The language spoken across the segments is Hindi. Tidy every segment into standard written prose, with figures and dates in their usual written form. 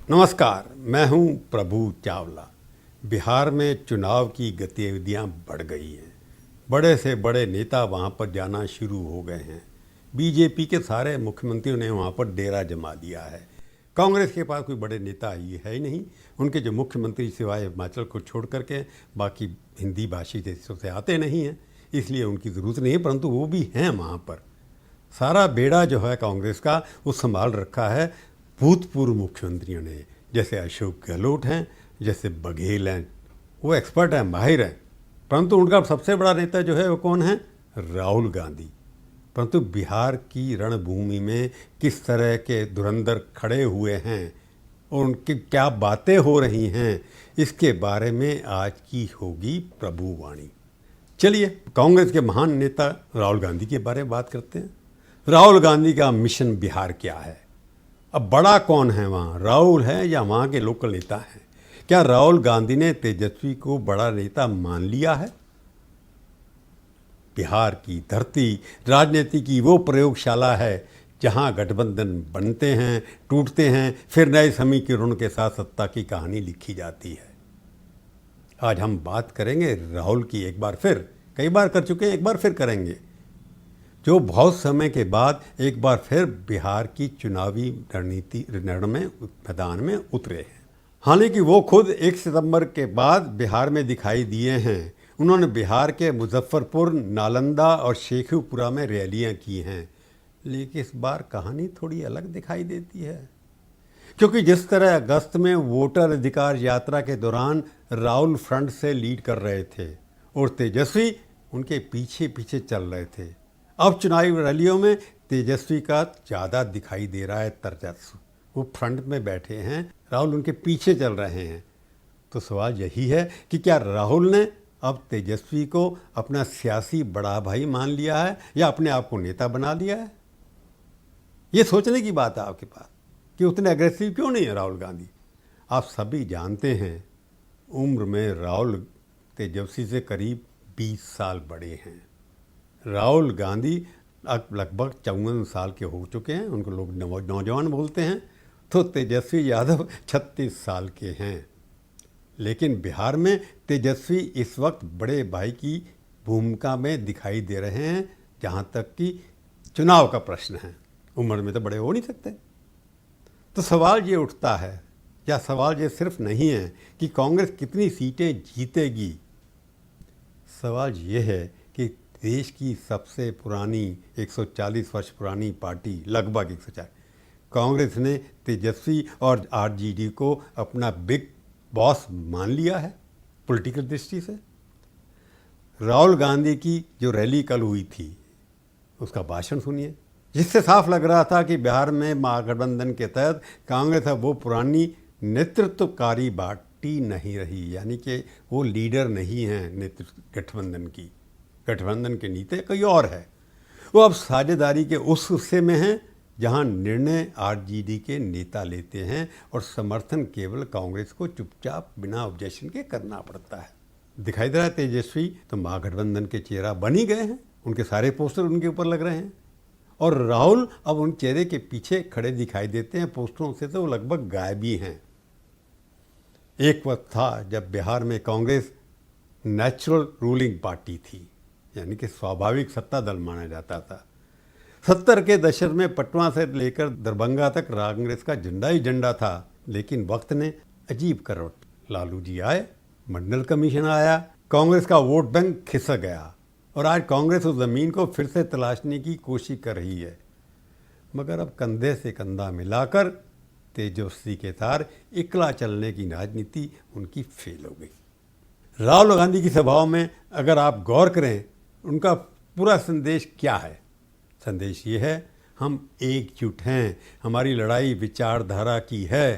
नमस्कार, मैं हूं प्रभु चावला। बिहार में चुनाव की गतिविधियां बढ़ गई हैं। बड़े से बड़े नेता वहां पर जाना शुरू हो गए हैं। बीजेपी के सारे मुख्यमंत्रियों ने वहां पर डेरा जमा दिया है। कांग्रेस के पास कोई बड़े नेता ये है ही नहीं। उनके जो मुख्यमंत्री सिवाय हिमाचल को छोड़ करके बाकी हिंदी भाषी देशों से आते नहीं हैं, इसलिए उनकी ज़रूरत नहीं है, परंतु वो भी हैं वहाँ पर। सारा बेड़ा जो है कांग्रेस का वो संभाल रखा है भूतपूर्व मुख्यमंत्रियों ने। जैसे अशोक गहलोत हैं, जैसे बघेल हैं, वो एक्सपर्ट हैं, माहिर हैं। परंतु उनका सबसे बड़ा नेता जो है वो कौन है? राहुल गांधी। परंतु बिहार की रणभूमि में किस तरह के धुरंधर खड़े हुए हैं और उनकी क्या बातें हो रही हैं, इसके बारे में आज की होगी प्रभुवाणी। चलिए कांग्रेस के महान नेता राहुल गांधी के बारे में बात करते हैं। राहुल गांधी का मिशन बिहार क्या है? अब बड़ा कौन है वहाँ, राहुल है या वहाँ के लोकल नेता हैं? क्या राहुल गांधी ने तेजस्वी को बड़ा नेता मान लिया है? बिहार की धरती राजनीति की वो प्रयोगशाला है जहाँ गठबंधन बनते हैं, टूटते हैं, फिर नए समीकरणों के साथ सत्ता की कहानी लिखी जाती है। आज हम बात करेंगे राहुल की, एक बार फिर, कई बार कर चुके हैं, एक बार फिर करेंगे, जो बहुत समय के बाद एक बार फिर बिहार की चुनावी रणनीति मैदान में उतरे हैं। हालांकि वो खुद 1 सितंबर के बाद बिहार में दिखाई दिए हैं। उन्होंने बिहार के मुजफ्फरपुर, नालंदा और शेखुपुरा में रैलियां की हैं। लेकिन इस बार कहानी थोड़ी अलग दिखाई देती है, क्योंकि जिस तरह अगस्त में वोटर अधिकार यात्रा के दौरान राहुल फ्रंट से लीड कर रहे थे और तेजस्वी उनके पीछे पीछे चल रहे थे, अब चुनावी रैलियों में तेजस्वी का ज़्यादा दिखाई दे रहा है वर्चस्व। वो फ्रंट में बैठे हैं, राहुल उनके पीछे चल रहे हैं। तो सवाल यही है कि क्या राहुल ने अब तेजस्वी को अपना सियासी बड़ा भाई मान लिया है या अपने आप को नेता बना लिया है? ये सोचने की बात है आपके पास कि उतने अग्रेसिव क्यों नहीं है राहुल गांधी। आप सभी जानते हैं उम्र में राहुल तेजस्वी से करीब 20 साल बड़े हैं। राहुल गांधी अब लगभग 54 साल के हो चुके हैं, उनको लोग नौजवान बोलते हैं। तो तेजस्वी यादव 36 साल के हैं। लेकिन बिहार में तेजस्वी इस वक्त बड़े भाई की भूमिका में दिखाई दे रहे हैं। जहाँ तक कि चुनाव का प्रश्न है, उम्र में तो बड़े हो नहीं सकते। तो सवाल ये उठता है, या सवाल ये सिर्फ नहीं है कि कांग्रेस कितनी सीटें जीतेगी। सवाल ये है कि देश की सबसे पुरानी 140 वर्ष पुरानी पार्टी, लगभग 140, कांग्रेस ने तेजस्वी और आरजेडी को अपना बिग बॉस मान लिया है पॉलिटिकल दृष्टि से। राहुल गांधी की जो रैली कल हुई थी उसका भाषण सुनिए, जिससे साफ लग रहा था कि बिहार में महागठबंधन के तहत कांग्रेस अब वो पुरानी नेतृत्वकारी पार्टी नहीं रही, यानी कि वो लीडर नहीं है नेतृत्व गठबंधन की। गठबंधन के नीति कोई और है। वो अब साझेदारी के उस हिस्से में हैं जहां निर्णय आरजेडी के नेता लेते हैं और समर्थन केवल कांग्रेस को चुपचाप बिना ऑब्जेक्शन के करना पड़ता है। दिखाई दे रहा है तेजस्वी तो महागठबंधन के चेहरा बन ही गए हैं, उनके सारे पोस्टर उनके ऊपर लग रहे हैं। और राहुल अब उन चेहरे के पीछे खड़े दिखाई देते हैं, पोस्टरों से तो वो लगभग गायब ही हैं। एक वक्त था जब बिहार में कांग्रेस नेचुरल रूलिंग पार्टी थी, यानी कि स्वाभाविक सत्ता दल माना जाता था। 70 के दशक में पटना से लेकर दरभंगा तक कांग्रेस का झंडा ही झंडा था। लेकिन वक्त ने अजीब करवट, लालू जी आए, मंडल कमीशन आया, कांग्रेस का वोट बैंक खिसक गया और आज कांग्रेस उस ज़मीन को फिर से तलाशने की कोशिश कर रही है। मगर अब कंधे से कंधा मिलाकर तेजस्वी के साथ इकला चलने की राजनीति उनकी फेल हो गई। राहुल गांधी की सभाओं में अगर आप गौर करें, उनका पूरा संदेश क्या है? संदेश ये है, हम एकजुट हैं, हमारी लड़ाई विचारधारा की है।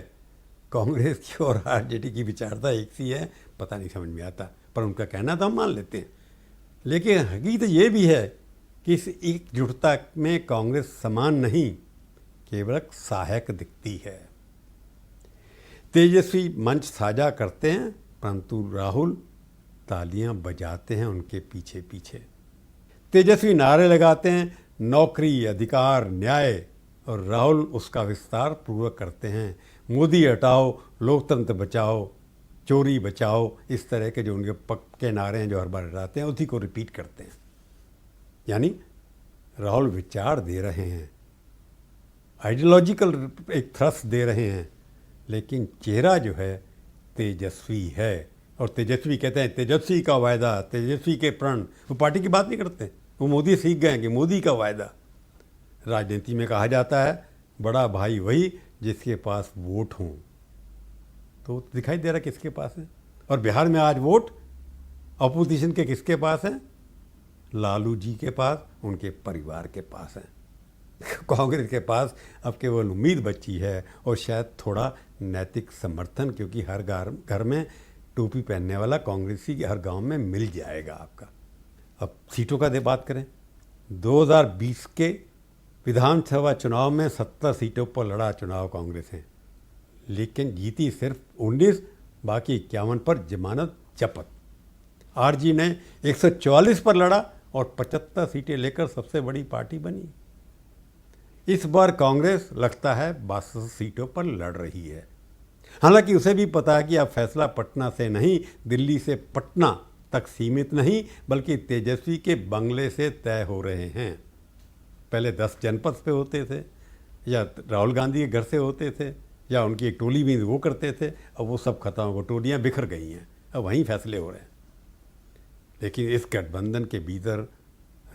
कांग्रेस की और आरजेडी की विचारधारा एक सी है, पता नहीं समझ में आता, पर उनका कहना तो हम मान लेते हैं। लेकिन हकीकत ये भी है कि इस एकजुटता में कांग्रेस समान नहीं, केवल सहायक दिखती है। तेजस्वी मंच साझा करते हैं, परंतु राहुल तालियां बजाते हैं उनके पीछे पीछे। तेजस्वी नारे लगाते हैं नौकरी, अधिकार, न्याय, और राहुल उसका विस्तार पूर्वक करते हैं। मोदी हटाओ, लोकतंत्र बचाओ, चोरी बचाओ, इस तरह के जो उनके पक्के नारे हैं जो हर बार हटाते हैं उसी को रिपीट करते हैं। यानी राहुल विचार दे रहे हैं, आइडियोलॉजिकल एक थ्रस्ट दे रहे हैं, लेकिन चेहरा जो है तेजस्वी है। और तेजस्वी कहते हैं तेजस्वी का वायदा, तेजस्वी के प्रण। वो पार्टी की बात नहीं करते, वो मोदी सीख गए हैं कि मोदी का वायदा। राजनीति में कहा जाता है बड़ा भाई वही जिसके पास वोट हों। तो दिखाई दे रहा किसके पास है। और बिहार में आज वोट अपोजिशन के किसके पास है? लालू जी के पास, उनके परिवार के पास है। कांग्रेस के पास अब केवल उम्मीद बची है और शायद थोड़ा नैतिक समर्थन, क्योंकि हर घर में टोपी पहनने वाला कांग्रेसी हर गांव में मिल जाएगा आपका। अब सीटों का बात करें, 2020 के विधानसभा चुनाव में 70 सीटों पर लड़ा चुनाव कांग्रेस है, लेकिन जीती सिर्फ 19, बाकी 51 पर जमानत जब्त। आरजी ने 144 पर लड़ा और 75 सीटें लेकर सबसे बड़ी पार्टी बनी। इस बार कांग्रेस लगता है 62 सीटों पर लड़ रही है। हालांकि उसे भी पता है कि अब फैसला पटना से नहीं, दिल्ली से पटना तक सीमित नहीं, बल्कि तेजस्वी के बंगले से तय हो रहे हैं। पहले 10 जनपद पे होते थे, या राहुल गांधी के घर से होते थे, या उनकी एक टोली भी वो करते थे। अब वो सब खत्म हो, टोलियाँ बिखर गई हैं, अब वहीं फैसले हो रहे हैं। लेकिन इस गठबंधन के भीतर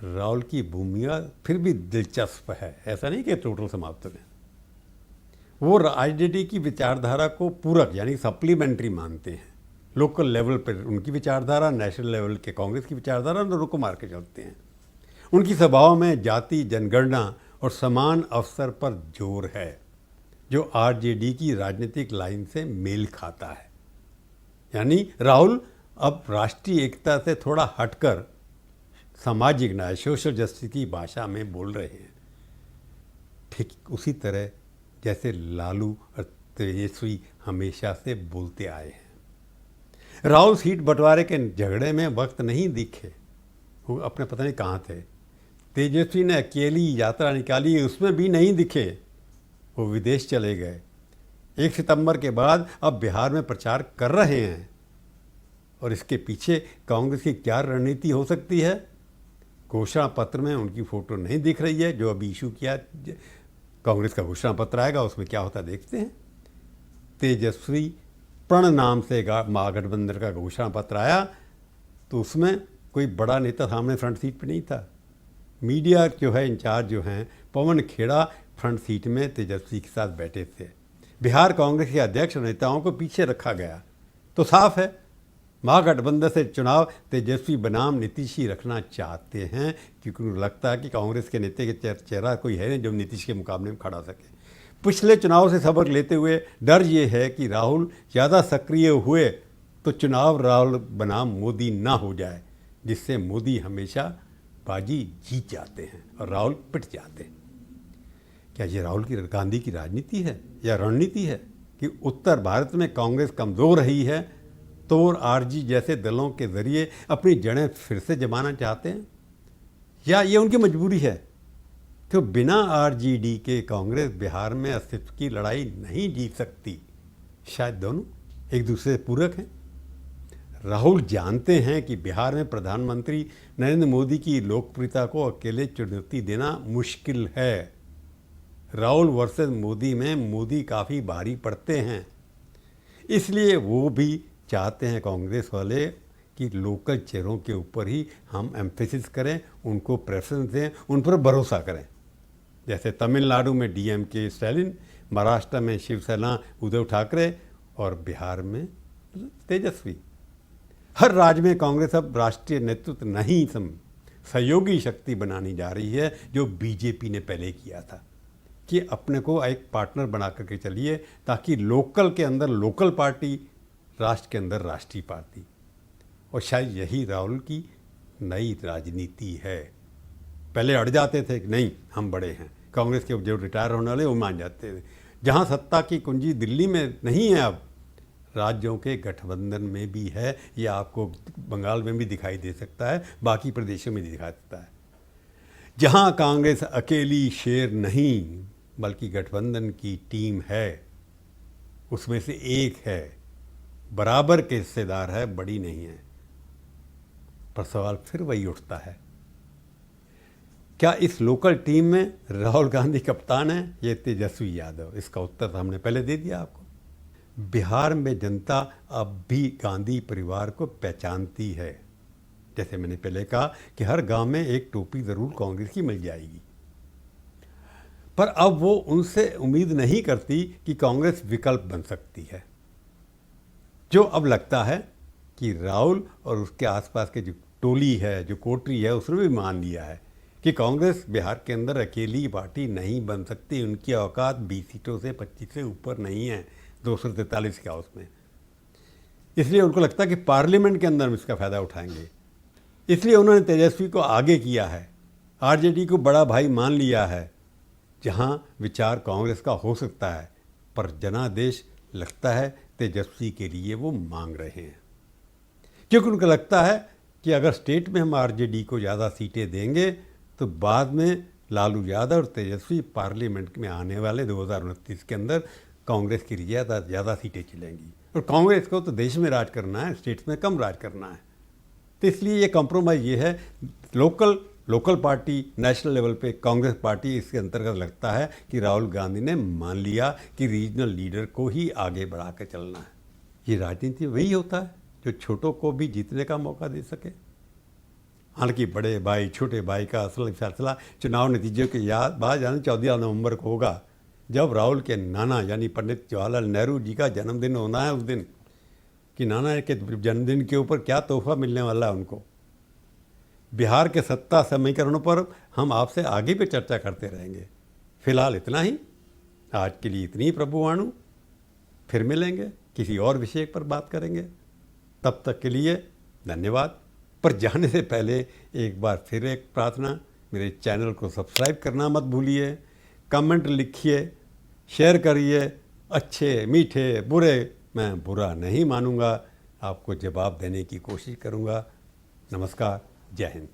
राहुल की भूमिका फिर भी दिलचस्प है, ऐसा नहीं कि टोटल समाप्त हो गए। वो आईजेडी की विचारधारा को पूरक यानी सप्लीमेंट्री मानते हैं। लोकल लेवल पर उनकी विचारधारा, नेशनल लेवल के कांग्रेस की विचारधारा, दोनों को मार के चलते हैं। उनकी सभाओं में जाति, जनगणना और समान अवसर पर जोर है, जो आरजेडी की राजनीतिक लाइन से मेल खाता है। यानी राहुल अब राष्ट्रीय एकता से थोड़ा हटकर सामाजिक न्याय, सोशल जस्टिस की भाषा में बोल रहे हैं। ठीक उसी तरह जैसे लालू और तेजस्वी हमेशा से बोलते आए हैं। राहुल सीट बंटवारे के झगड़े में वक्त नहीं दिखे, वो अपने पता नहीं कहाँ थे। तेजस्वी ने अकेली यात्रा निकाली, उसमें भी नहीं दिखे, वो विदेश चले गए। 1 सितंबर के बाद अब बिहार में प्रचार कर रहे हैं। और इसके पीछे कांग्रेस की क्या रणनीति हो सकती है? घोषणा पत्र में उनकी फोटो नहीं दिख रही है, जो अभी इशू किया। कांग्रेस का घोषणा पत्र आएगा, उसमें क्या होता देखते हैं। तेजस्वी प्रण नाम से महागठबंधन का घोषणा पत्र आया, तो उसमें कोई बड़ा नेता सामने फ्रंट सीट पे नहीं था। मीडिया जो है इंचार्ज जो हैं पवन खेड़ा फ्रंट सीट में तेजस्वी के साथ बैठे थे। बिहार कांग्रेस के अध्यक्ष नेताओं को पीछे रखा गया। तो साफ है महागठबंधन से चुनाव तेजस्वी बनाम नीतीश ही रखना चाहते हैं, क्योंकि उनको लगता है कि कांग्रेस के नेता के चेहरा कोई है नहीं जो नीतीश के मुकाबले में खड़ा सके। पिछले चुनाव से सबक लेते हुए डर ये है कि राहुल ज़्यादा सक्रिय हुए तो चुनाव राहुल बनाम मोदी ना हो जाए, जिससे मोदी हमेशा बाजी जीत जाते हैं और राहुल पिट जाते हैं। क्या ये राहुल की गांधी की राजनीति है या रणनीति है कि उत्तर भारत में कांग्रेस कमज़ोर रही है तो आरजी जैसे दलों के ज़रिए अपनी जड़ें फिर से जमाना चाहते हैं, या ये उनकी मजबूरी है? तो बिना आरजेडी के कांग्रेस बिहार में अस्तित्व की लड़ाई नहीं जीत सकती। शायद दोनों एक दूसरे से पूरक हैं। राहुल जानते हैं कि बिहार में प्रधानमंत्री नरेंद्र मोदी की लोकप्रियता को अकेले चुनौती देना मुश्किल है। राहुल वर्सेस मोदी में मोदी काफ़ी भारी पड़ते हैं, इसलिए वो भी चाहते हैं कांग्रेस वाले कि लोकल चेहरों के ऊपर ही हम एम्फेसिस करें, उनको प्रेफरेंस दें, उन पर भरोसा करें। जैसे तमिलनाडु में डीएमके स्टैलिन, महाराष्ट्र में शिवसेना उद्धव ठाकरे और बिहार में तेजस्वी। हर राज्य में कांग्रेस अब राष्ट्रीय नेतृत्व नहीं सहयोगी शक्ति बनानी जा रही है, जो बीजेपी ने पहले किया था कि अपने को एक पार्टनर बना करके चलिए, ताकि लोकल के अंदर लोकल पार्टी, राष्ट्र के अंदर राष्ट्रीय पार्टी। और शायद यही राहुल की नई राजनीति है। पहले अड़ जाते थे कि नहीं हम बड़े हैं, कांग्रेस के जो रिटायर होने वाले वो मान जाते थे। जहाँ सत्ता की कुंजी दिल्ली में नहीं है, अब राज्यों के गठबंधन में भी है। ये आपको बंगाल में भी दिखाई दे सकता है, बाकी प्रदेशों में दिखा सकता है। जहाँ कांग्रेस अकेली शेर नहीं बल्कि गठबंधन की टीम है, उसमें से एक है, बराबर के हिस्सेदार है, बड़ी नहीं है। पर सवाल फिर वही उठता है, क्या इस लोकल टीम में राहुल गांधी कप्तान है, ये तेजस्वी यादव? इसका उत्तर तो हमने पहले दे दिया आपको। बिहार में जनता अब भी गांधी परिवार को पहचानती है। जैसे मैंने पहले कहा कि हर गांव में एक टोपी ज़रूर कांग्रेस की मिल जाएगी, पर अब वो उनसे उम्मीद नहीं करती कि कांग्रेस विकल्प बन सकती है। जो अब लगता है कि राहुल और उसके आसपास के जो टोली है, जो कोटरी है, उसने भी मान लिया है कि कांग्रेस बिहार के अंदर अकेली पार्टी नहीं बन सकती। उनकी औकात 20 सीटों से 25 से ऊपर नहीं है 243 के हाउस में। इसलिए उनको लगता है कि पार्लियामेंट के अंदर हम इसका फ़ायदा उठाएंगे। इसलिए उन्होंने तेजस्वी को आगे किया है, आरजेडी को बड़ा भाई मान लिया है, जहां विचार कांग्रेस का हो सकता है, पर जनादेश लगता है तेजस्वी के लिए वो मांग रहे हैं, क्योंकि उनको लगता है कि अगर स्टेट में हम आरजेडी को ज़्यादा सीटें देंगे तो बाद में लालू यादव और तेजस्वी पार्लियामेंट में आने वाले 2029 के अंदर कांग्रेस की ज़्यादा सीटें चलेंगी, और कांग्रेस को तो देश में राज करना है, स्टेट्स में कम राज करना है। तो इसलिए ये कॉम्प्रोमाइज़ ये है, लोकल पार्टी, नेशनल लेवल पे कांग्रेस पार्टी इसके अंतर्गत लगता है कि राहुल गांधी ने मान लिया कि रीजनल लीडर को ही आगे बढ़ा के चलना है। ये राजनीति वही होता है जो छोटों को भी जीतने का मौका दे सके। हालांकि बड़े भाई छोटे भाई का असल फैसला चुनाव नतीजों के बाद यानी 14 नवंबर को होगा, जब राहुल के नाना यानी पंडित जवाहरलाल नेहरू जी का जन्मदिन होना है। उस दिन कि नाना के जन्मदिन के ऊपर क्या तोहफा मिलने वाला है उनको। बिहार के सत्ता समीकरणों पर हम आपसे आगे भी चर्चा करते रहेंगे। फिलहाल इतना ही, आज के लिए इतनी ही प्रभुवाणु। फिर मिलेंगे, किसी और विषय पर बात करेंगे। तब तक के लिए धन्यवाद। पर जाने से पहले एक बार फिर एक प्रार्थना, मेरे चैनल को सब्सक्राइब करना मत भूलिए, कमेंट लिखिए, शेयर करिए। अच्छे मीठे बुरे मैं बुरा नहीं मानूंगा, आपको जवाब देने की कोशिश करूंगा। नमस्कार, जय हिंद।